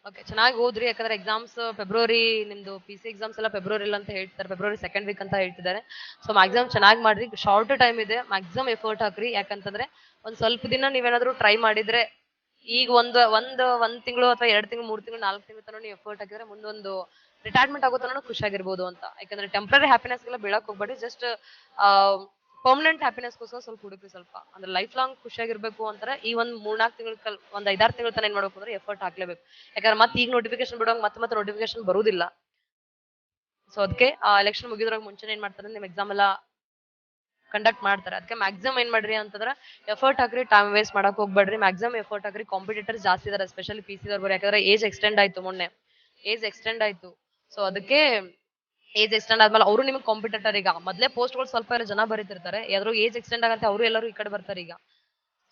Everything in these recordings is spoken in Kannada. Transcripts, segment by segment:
ಓಕೆ ಚೆನ್ನಾಗಿ ಓದ್ರಿ ಯಾಕಂದ್ರೆ ಎಕ್ಸಾಮ್ಸ್ ಫೆಬ್ರವರಿ ನಿಮ್ದು PC ಎಕ್ಸಾಮ್ಸ್ ಎಲ್ಲ ಫೆಬ್ರವರಿ ಅಂತ ಹೇಳ್ತಾರೆ, ಫೆಬ್ರವರಿ ಸೆಕೆಂಡ್ ವೀಕ್ ಅಂತ ಹೇಳ್ತಿದ್ದಾರೆ. ಸೊ ಮ್ಯಾಕ್ಸಿಮಮ್ ಚೆನ್ನಾಗಿ ಮಾಡ್ರಿ, ಶಾರ್ಟ್ ಟೈಮ್ ಇದೆ, ಮ್ಯಾಕ್ಸಿಮಮ್ ಎಫರ್ಟ್ ಹಾಕ್ರಿ. ಯಾಕಂತಂದ್ರೆ ಒಂದ್ ಸ್ವಲ್ಪ ದಿನ ನೀವೇನಾದ್ರೂ ಟ್ರೈ ಮಾಡಿದ್ರೆ, ಈಗ ಒಂದ್ ತಿಂಗಳು ಅಥವಾ 2 ತಿಂಗಳು 3 ತಿಂಗಳು 4 ತಿಂಗಳು ತನಕ ನೀವು ಎಫರ್ಟ್ ಹಾಕಿದ್ರೆ ಮುಂದೊಂದು ರಿಟೈರ್ಮೆಂಟ್ ಆಗೋ ತನಕ ಖುಷಿಯಾಗಿರ್ಬೋದು ಅಂತ. ಯಾಕಂದ್ರೆ ಟೆಂಪ್ರರಿ ಹ್ಯಾಪಿನೆಸ್ಗೆಲ್ಲ ಬೀಳಕ್ ಹೋಗ್ಬೇಡಿ, ಜಸ್ಟ್ ಪರ್ಮನೆಂಟ್ ಹ್ಯಾಪಿನೆಸ್ಗೋಸ್ಕರ ಸ್ವಲ್ಪ ಹುಡುಕ್ರಿ. ಸ್ವಲ್ಪ ಅಂದ್ರೆ ಲೈಫ್ ಲಾಂಗ್ ಖುಷಿಯಾಗಿರ್ಬೇಕು ಅಂತಾರೆ ಈ ಒಂದ್ 3-4 ತಿಂಗಳು ಒಂದ್ 5-6 ತಿಂಗಳು ತನ ಏನ್ ಮಾಡ್ಬೇಕು ಅಂದ್ರೆ ಎಫರ್ಟ್ ಹಾಕ್ಲೇಬೇಕು. ಯಾಕಂದ್ರೆ ಮತ್ತೆ ಈಗ ನೋಟಿಫಿಕೇಶನ್ ಬಿಡುವಾಗ ಮತ್ತೆ ನೋಟಿಫಿಕೇಶನ್ ಬರುವುದಿಲ್ಲ. ಸೊ ಅದಕ್ಕೆ ಎಲೆಕ್ಷನ್ ಮುಗಿದ್ರಾಗ ಮುಂಚೆ ಏನ್ ಮಾಡ್ತಾರೆ, ನಿಮ್ ಎಕ್ಸಾಮ್ ಎಲ್ಲ ಕಂಡಕ್ಟ್ ಮಾಡ್ತಾರೆ. ಅದಕ್ಕೆ ಮ್ಯಾಕ್ಸಿಮಮ್ ಏನ್ ಮಾಡ್ರಿ ಅಂತಂದ್ರೆ ಎಫರ್ಟ್ ಹಾಕ್ರಿ, ಟೈಮ್ ವೇಸ್ಟ್ ಮಾಡಕ್ ಹೋಗ್ಬೇಡ್ರಿ. ಮ್ಯಾಕ್ಸಿಮಮ್ ಎಫರ್ಟ್ ಹಾಕ್ರಿ. ಕಾಂಪಿಟೇಟರ್ಸ್ ಜಾಸ್ತಿ ಇದಾರೆ, ಸ್ಪೆಷಲಿ PC ದವ್ರು. ಯಾಕಂದ್ರೆ ಏಜ್ ಎಕ್ಸ್ಟೆಂಡ್ ಆಯ್ತು, ಮೊನ್ನೆ ಏಜ್ ಎಕ್ಸ್ಟೆಂಡ್ ಆಯ್ತು. ಸೊ ಅದಕ್ಕೆ ಏಜ್ ಎಕ್ಸ್ಟೆಂಡ್ ಆದ್ಮೇಲೆ ಅವರು ನಿಮ್ಗೆ ಕಾಂಪಿಟೇಟರ್. ಈಗ ಮೊದ್ಲೇ ಪೋಸ್ಟ್ಗಳು ಸ್ವಲ್ಪ ಎಲ್ಲ ಜನ ಬರೀತಿರ್ತಾರೆ, ಯಾರು ಏಜ್ ಎಕ್ಸ್ಟೆಂಡ್ ಆಗತ್ತೆ ಅವರು ಎಲ್ಲರೂ ಈ ಕಡೆ ಬರ್ತಾರೆ ಈಗ.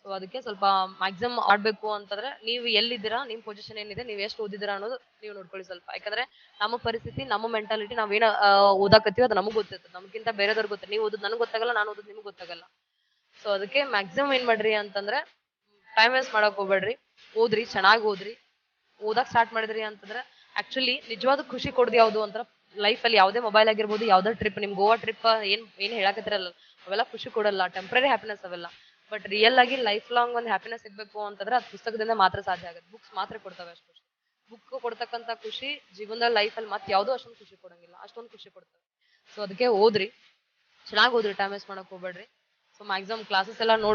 ಸೊ ಅದಕ್ಕೆ ಸ್ವಲ್ಪ ಮ್ಯಾಕ್ಸಿಮಮ್ ಆಡ್ಬೇಕು ಅಂತಂದ್ರೆ ನೀವು ಎಲ್ಲಿದ್ದೀರಾ, ನಿಮ್ ಪೊಸಿಷನ್ ಏನಿದೆ, ನೀವ್ ಎಷ್ಟು ಓದಿದ್ದೀರಾ ಅನ್ನೋದು ನೀವು ನೋಡ್ಕೊಳ್ಳಿ ಸ್ವಲ್ಪ. ಯಾಕಂದ್ರೆ ನಮ್ಮ ಪರಿಸ್ಥಿತಿ, ನಮ್ಮ ಮೆಂಟಾಲಿಟಿ, ನಾವೇನ ಓದಾಕತ್ತೀವಿ ಅದು ನಮಗ್ ಗೊತ್ತಿರ್ತದೆ, ನಮ್ಗಿಂತ ಬೇರೆದವ್ರಿಗೆ ಗೊತ್ತಿಲ್ಲ. ನೀವು ಓದೋದು ನನಗೆ ಗೊತ್ತಾಗಲ್ಲ, ನಾನು ಓದೋದು ನಿಮ್ಗೆ ಗೊತ್ತಾಗಲ್ಲ. ಸೊ ಅದಕ್ಕೆ ಮ್ಯಾಕ್ಸಿಮಮ್ ಏನ್ ಮಾಡ್ರಿ ಅಂತಂದ್ರೆ ಟೈಮ್ ವೇಸ್ಟ್ ಮಾಡಕ್ ಹೋಗ್ಬೇಡ್ರಿ, ಓದ್ರಿ, ಚೆನ್ನಾಗಿ ಓದ್ರಿ. ಓದಕ್ ಸ್ಟಾರ್ಟ್ ಮಾಡಿದ್ರಿ ಅಂತಂದ್ರೆ ಆಕ್ಚುಲಿ ನಿಜವಾದ ಖುಷಿ ಕೊಡೋದು ಯಾವ್ದು ಅಂತ ಲೈಫ್ ಅಲ್ಲಿ, ಯಾವುದೇ ಮೊಬೈಲ್ ಆಗಿರ್ಬೋದು, ಯಾವ್ದೋ ಟ್ರಿಪ್, ನಿಮ್ ಗೋವಾ ಟ್ರಿಪ್ ಏನ್ ಹೇಳಕತ್ತಿರಲ್ಲ, ಅವೆಲ್ಲ ಖುಷಿ ಕೊಡಲ್ಲ, ಟೆಂಪ್ರರಿ ಹ್ಯಾಪಿನೆಸ್ ಅವೆಲ್ಲ. ಬಟ್ ರಿಯಲ್ ಆಗಿ ಲೈಫ್ ಲಾಂಗ್ ಒಂದು ಹ್ಯಾಪಿನೆಸ್ ಸಿಗ್ಬೇಕು ಅಂತಂದ್ರೆ ಅದು ಪುಸ್ತಕದಿಂದ ಮಾತ್ರ ಸಾಧ್ಯ ಆಗುತ್ತೆ. ಬುಕ್ಸ್ ಮಾತ್ರ ಕೊಡ್ತವೆ ಅಷ್ಟು ಖುಷಿ. ಬುಕ್ ಕೊಡ್ತಕ್ಕಂತ ಖುಷಿ ಜೀವನದಲ್ಲಿ ಲೈಫ್ ಅಲ್ಲಿ ಮತ್ತೆ ಯಾವ್ದೋ ಅಷ್ಟೊಂದು ಖುಷಿ ಕೊಡಂಗಿಲ್ಲ, ಅಷ್ಟೊಂದು ಖುಷಿ ಕೊಡ್ತವೆ. ಸೊ ಅದಕ್ಕೆ ಓದ್ರಿ, ಚೆನ್ನಾಗಿ ಓದ್ರಿ, ಟೈಮ್ ವೇಸ್ಟ್ ಮಾಡಕ್ ಹೋಗ್ಬೇಡ್ರಿ. ಸೊ ಮ್ಯಾಕ್ಸಿಮಮ್ ಕ್ಲಾಸಸ್ ಎಲ್ಲ ನೋಡ್ರಿ.